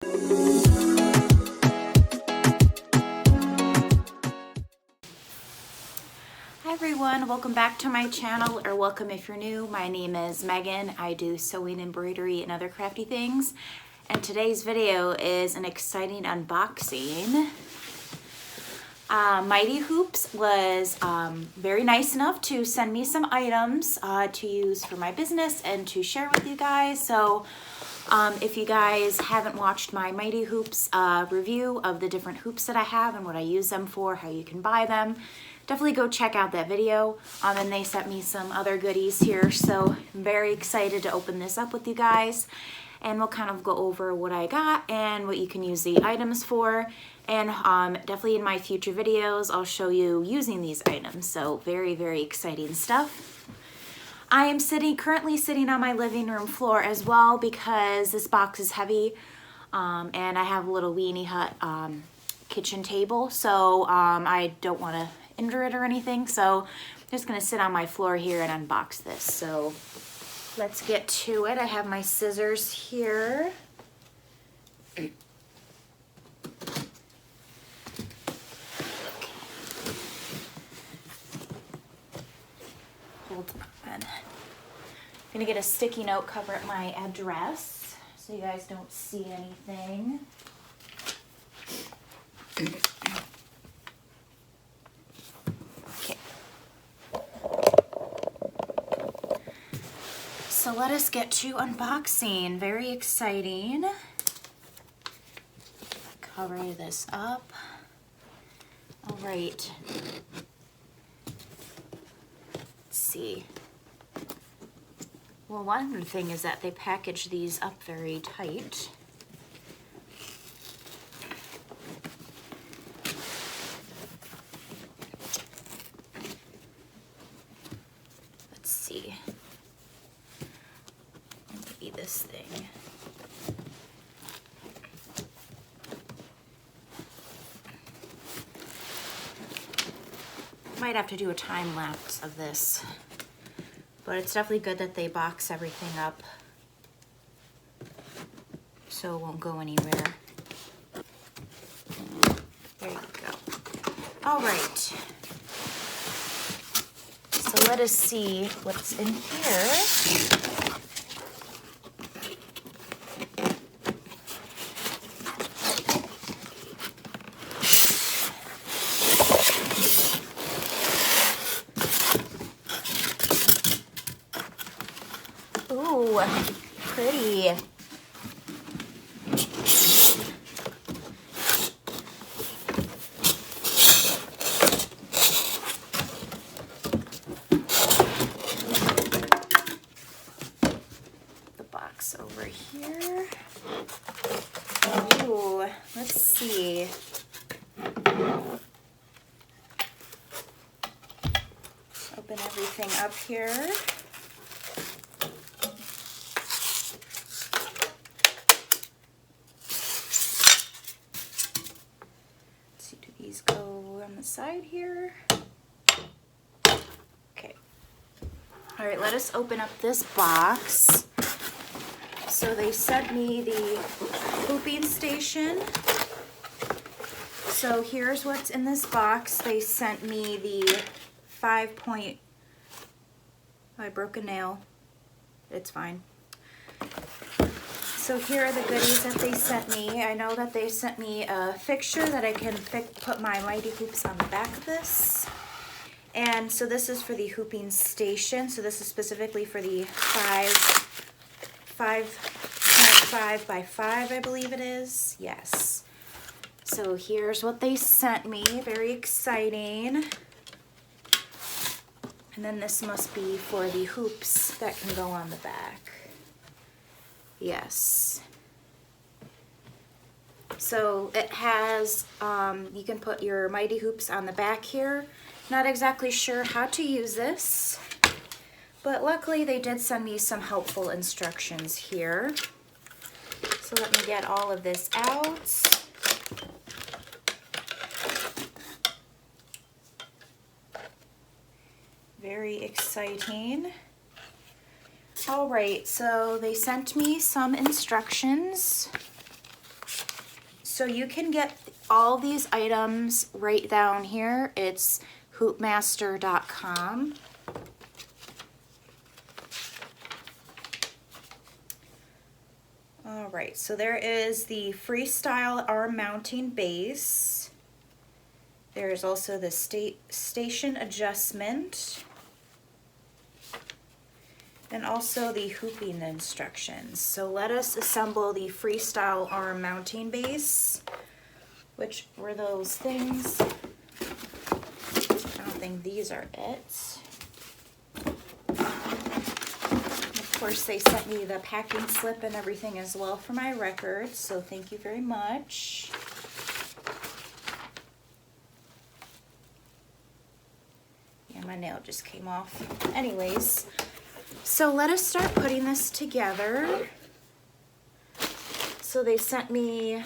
Hi everyone, welcome back to my channel, or welcome if you're new. My name is Megan. I do sewing, embroidery, and other crafty things. And today's video is an exciting unboxing. Mighty Hoops was very nice enough to send me some items to use for my business and to share with you guys. So if you guys haven't watched my Mighty Hoops review of the different hoops that I have and what I use them for, how you can buy them, definitely go check out that video. And they sent me some other goodies here, so I'm very excited to open this up with you guys. And we'll kind of go over what I got and what you can use the items for. And definitely in my future videos, I'll show you using these items. So very, very exciting stuff. I am currently sitting on my living room floor as well because this box is heavy. And I have a little weenie hut kitchen table. So I don't want to injure it or anything. So I'm just going to sit on my floor here and unbox this. So let's get to it. I have my scissors here. Okay. Hold on. I'm gonna get a sticky note, cover up my address so you guys don't see anything. So let us get to unboxing. Very exciting. Cover this up. All right. Let's see. Well, one thing is that they package these up very tight. Let's see. Maybe this thing. Might have to do a time lapse of this, but it's definitely good that they box everything up so it won't go anywhere. There you go. All right. So let us see what's in here. Ooh, pretty. The box over here. Ooh, let's see. Open everything up here. These go on the side here. Okay. All right, let us open up this box. So they sent me the hooping station. So here's what's in this box. They sent me the 5-point, oh, I broke a nail. It's fine. So here are the goodies that they sent me. I know that they sent me a fixture that I can put my Mighty Hoops on the back of this. And so this is for the hooping station. So this is specifically for the 5.5 by 5, I believe it is. Yes. So here's what they sent me. Very exciting. And then this must be for the hoops that can go on the back. Yes. So it has, you can put your Mighty Hoops on the back here. Not exactly sure how to use this, but luckily they did send me some helpful instructions here. So let me get all of this out. Very exciting. All right, so they sent me some instructions. So you can get all these items right down here. It's hoopmaster.com. All right, so there is the freestyle arm mounting base. There's also the station adjustment, and also the hooping instructions. So let us assemble the freestyle arm mounting base, which were those things. I don't think these are it. Of course, they sent me the packing slip and everything as well for my records, so thank you very much. Yeah, my nail just came off. Anyways, so let us start putting this together. So they sent me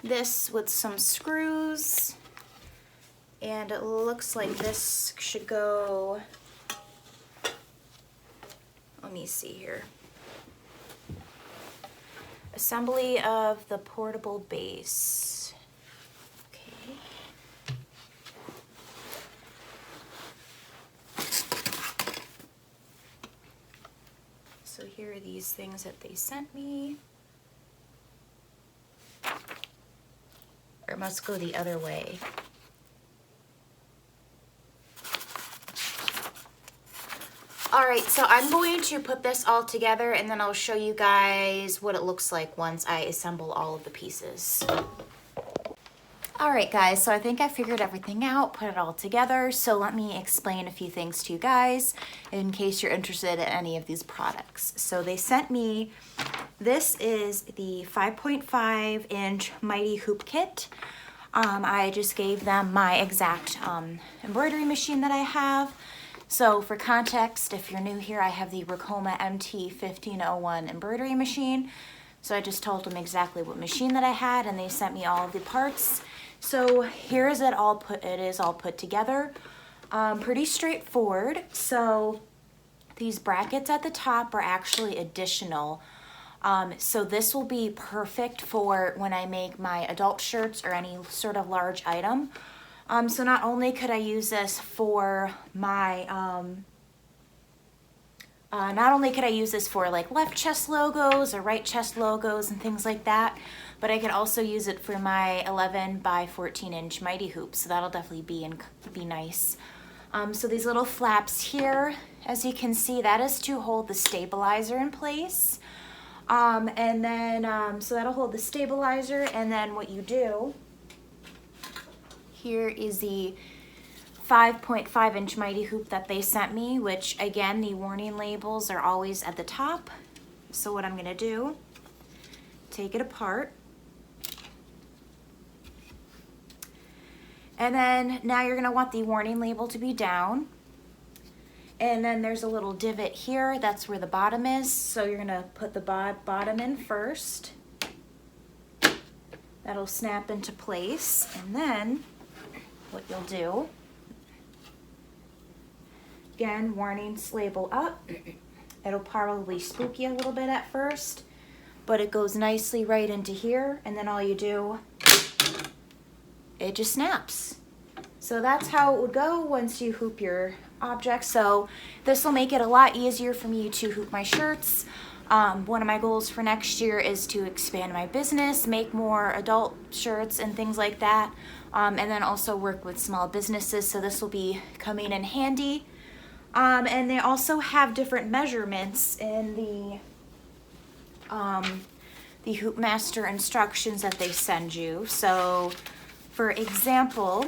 this with some screws, and it looks like this should go, let me see here. Assembly of the portable base. Okay. So here are these things that they sent me. Or it must go the other way. All right, so I'm going to put this all together and then I'll show you guys what it looks like once I assemble all of the pieces. All right, guys, so I think I figured everything out, put it all together. So let me explain a few things to you guys in case you're interested in any of these products. So they sent me, this is the 5.5-inch Mighty Hoop Kit. I just gave them my exact embroidery machine that I have. So for context, if you're new here, I have the Ricoma MT1501 embroidery machine. So I just told them exactly what machine that I had, and they sent me all of the parts. So here is it all put together. Pretty straightforward. So these brackets at the top are actually additional. So this will be perfect for when I make my adult shirts or any sort of large item. So not only could I use this for my, like left chest logos or right chest logos and things like that, but I could also use it for my 11 by 14 inch Mighty Hoop. So that'll definitely be nice. So these little flaps here, as you can see, that is to hold the stabilizer in place. And then, so that'll hold the stabilizer, and then what you do, here is the 5.5-inch Mighty Hoop that they sent me, which again, the warning labels are always at the top. So what I'm gonna do, take it apart. And then now you're gonna want the warning label to be down. And then there's a little divot here, that's where the bottom is. So you're gonna put the bottom in first. That'll snap into place, and then what you'll do, again, warnings label up. It'll probably spook you a little bit at first, but it goes nicely right into here, and then all you do, it just snaps. So that's how it would go once you hoop your object. So this will make it a lot easier for me to hoop my shirts. One of my goals for next year is to expand my business, make more adult shirts and things like that, and then also work with small businesses, so this will be coming in handy. And they also have different measurements in the Hoopmaster instructions that they send you. So for example,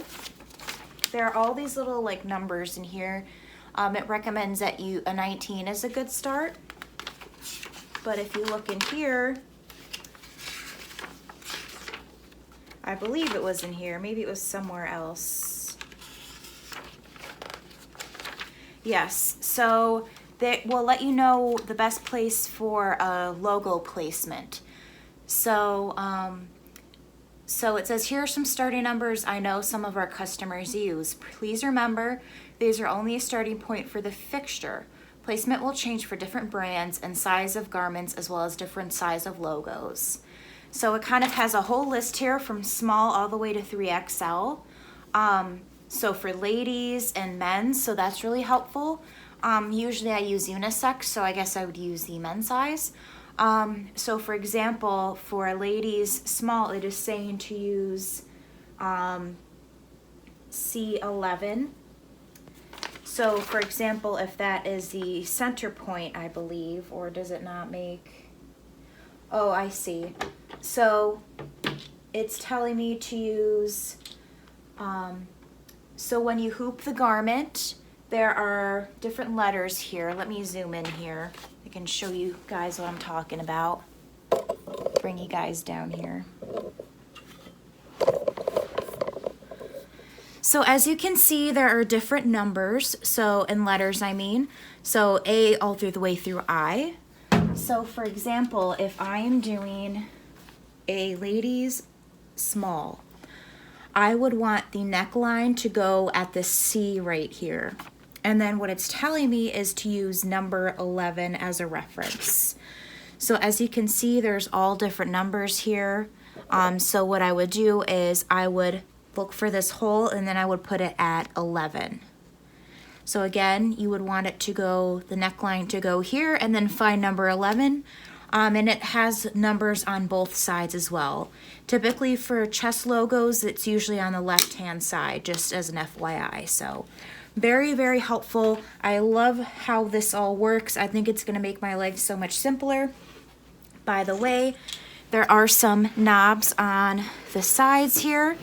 there are all these little like numbers in here. It recommends that a 19 is a good start. But if you look in here, I believe it was in here, maybe it was somewhere else. Yes, so they will let you know the best place for a logo placement. So, so it says, here are some starting numbers I know some of our customers use. Please remember, these are only a starting point for the fixture. Placement will change for different brands and size of garments as well as different size of logos. So it kind of has a whole list here from small all the way to 3XL. So for ladies and men, so that's really helpful. Usually I use unisex, so I guess I would use the men's size. So for example, for ladies small, it is saying to use C11. So for example, if that is the center point, I believe, or does it not make, oh, I see. So it's telling me to use, so when you hoop the garment, there are different letters here. Let me zoom in here. I can show you guys what I'm talking about. Bring you guys down here. So as you can see, there are different numbers, so in letters I mean. So A all through the way through I. So for example, if I am doing a ladies small, I would want the neckline to go at the C right here. And then what it's telling me is to use number 11 as a reference. So as you can see, there's all different numbers here. So what I would do is I would look for this hole and then I would put it at 11. So again, you would want it to go, the neckline to go here and then find number 11. And it has numbers on both sides as well. Typically for chest logos, it's usually on the left-hand side, just as an FYI. So very, very helpful. I love how this all works. I think it's gonna make my life so much simpler. By the way, there are some knobs on the sides here.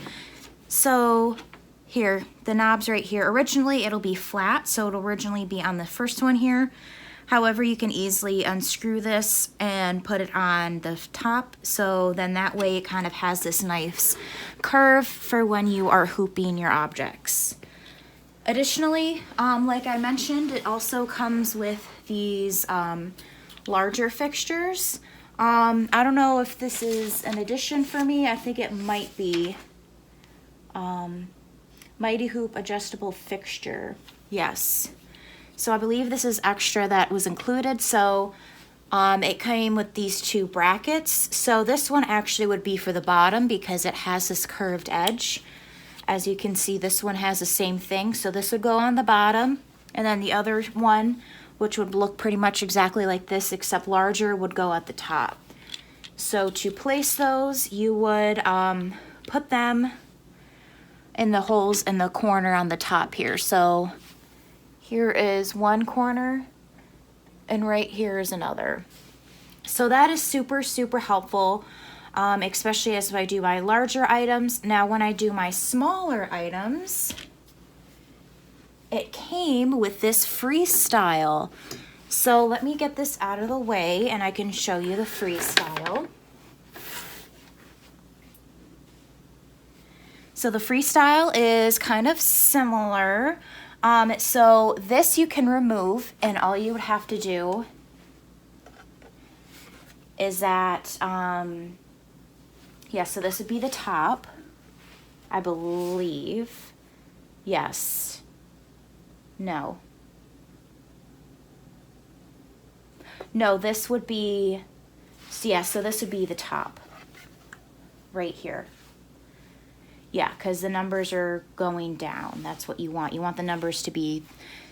So here, the knobs right here, originally it'll be flat, so it'll originally be on the first one here. However, you can easily unscrew this and put it on the top, so then that way it kind of has this nice curve for when you are hooping your objects. Additionally, like I mentioned, it also comes with these larger fixtures. I don't know if this is an addition for me. I think it might be Mighty Hoop adjustable fixture. Yes. So I believe this is extra that was included. So it came with these two brackets. So this one actually would be for the bottom because it has this curved edge. As you can see, this one has the same thing. So this would go on the bottom, and then the other one, which would look pretty much exactly like this except larger, would go at the top. So to place those, you would put them in the holes in the corner on the top here. So here is one corner and right here is another. So that is super, super helpful, especially as I do my larger items. Now when I do my smaller items, it came with this freestyle. So let me get this out of the way and I can show you the freestyle. So the freestyle is kind of similar. So this you can remove, and all you would have to do is that, yeah, so this would be the top, I believe. Yes. No. No, this would be, so yeah, so this would be the top right here. Yeah, because the numbers are going down. That's what you want. You want the numbers to be.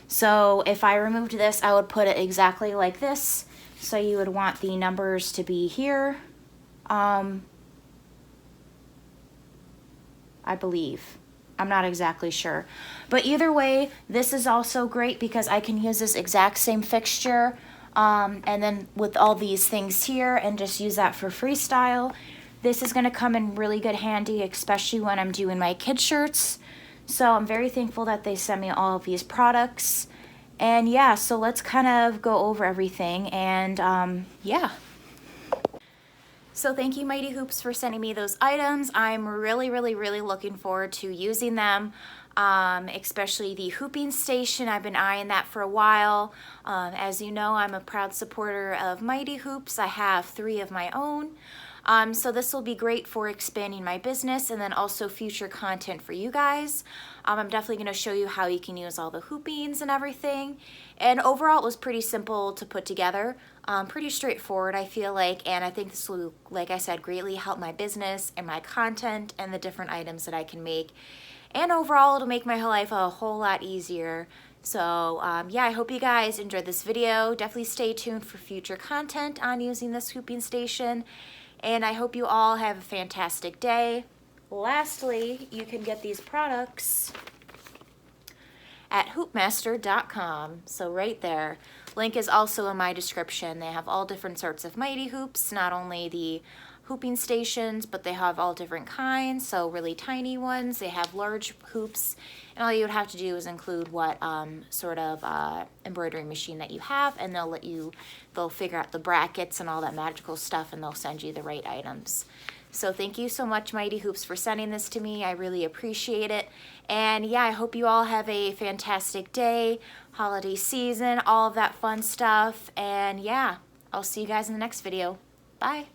So if I removed this, I would put it exactly like this. So you would want the numbers to be here. I believe. I'm not exactly sure. But either way, this is also great because I can use this exact same fixture and then with all these things here and just use that for freestyle. This is going to come in really good handy, especially when I'm doing my kid shirts. So I'm very thankful that they sent me all of these products. And yeah, so let's kind of go over everything and yeah. So thank you, Mighty Hoops, for sending me those items. I'm really, really, really looking forward to using them, especially the hooping station. I've been eyeing that for a while. As you know, I'm a proud supporter of Mighty Hoops. I have 3 of my own. So this will be great for expanding my business and then also future content for you guys. I'm definitely going to show you how you can use all the hoopings and everything. And overall, it was pretty simple to put together, pretty straightforward, I feel like. And I think this will, like I said, greatly help my business and my content and the different items that I can make. And overall, it'll make my life a whole lot easier. So yeah, I hope you guys enjoyed this video. Definitely stay tuned for future content on using this hooping station. And I hope you all have a fantastic day. Lastly, you can get these products at hoopmaster.com. So right there. Link is also in my description. They have all different sorts of mighty hoops, not only the hooping stations, but they have all different kinds, so really tiny ones. They have large hoops, and all you would have to do is include what sort of embroidery machine that you have, and they'll figure out the brackets and all that magical stuff, and they'll send you the right items. So thank you so much, Mighty Hoops, for sending this to me. I really appreciate it. And yeah, I hope you all have a fantastic day, holiday season, all of that fun stuff. And yeah, I'll see you guys in the next video. Bye.